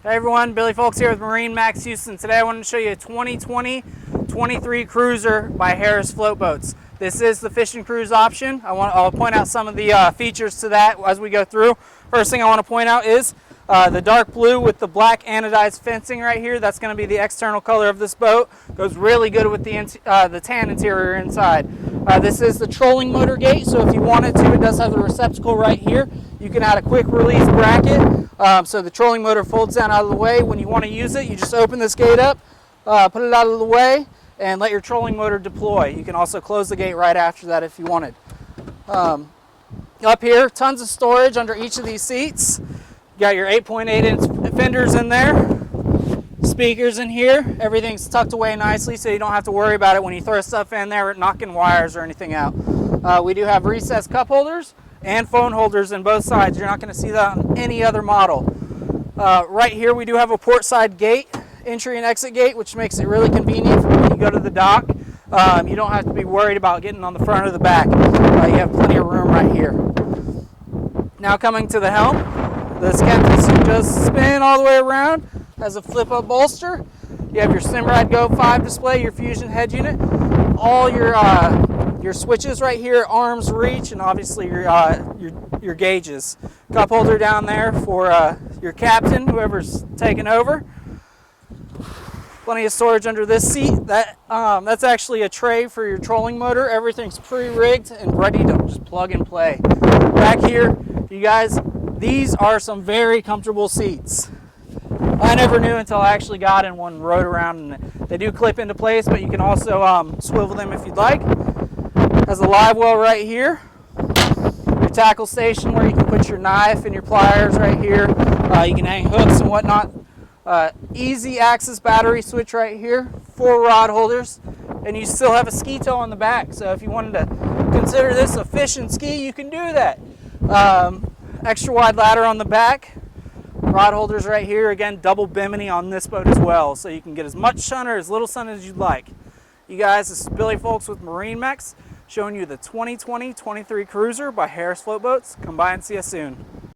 Hey everyone, Billy Folks here with MarineMax Houston. Today I wanted to show you a 2020-23 Cruiser by Harris Float Boats. This is the fish and cruise option. I'll point out some of the features to that as we go through. First thing I want to point out is the dark blue with the black anodized fencing right here. That's going to be the external color of this boat. Goes really good with the tan interior inside. This is the trolling motor gate, so if you wanted to, it does have the receptacle right here. You can add a quick release bracket, so the trolling motor folds down out of the way. When you want to use it, you just open this gate up, put it out of the way, and let your trolling motor deploy. You can also close the gate right after that if you wanted. Up here, tons of storage under each of these seats. You got your 8.8-inch fenders in there. Speakers in here. Everything's tucked away nicely, so you don't have to worry about it when you throw stuff in there, knocking wires or anything out. We do have recessed cup holders and phone holders in both sides. You're not going to see that on any other model. Right here we do have a port side gate, entry and exit gate, which makes it really convenient for when you go to the dock. You don't have to be worried about getting on the front or the back. You have plenty of room right here. Now coming to the helm, this captain's seat does spin all the way around, has a flip up bolster. You have your Simrad Go 5 display, your Fusion head unit, all your switches right here, arms reach, and obviously your gauges. Cup holder down there for your captain, whoever's taking over. Plenty of storage under this seat. That's actually a tray for your trolling motor. Everything's pre-rigged and ready to just plug and play. Back here, you guys, these are some very comfortable seats. I never knew until I actually got in one and rode around, and they do clip into place, but you can also swivel them if you'd like. Has a live well right here. Your tackle station where you can put your knife and your pliers right here. You can hang hooks and whatnot. Easy access battery switch right here. 4 rod holders, and you still have a ski tow on the back. So if you wanted to consider this a fish and ski, you can do that. Extra wide ladder on the back. Rod holders right here. Again, double bimini on this boat as well, so you can get as much sun or as little sun as you'd like. You guys, this is Billy Folks with MarineMax, showing you the 2020-23 Cruiser by Harris Float Boats. Come by and see us soon.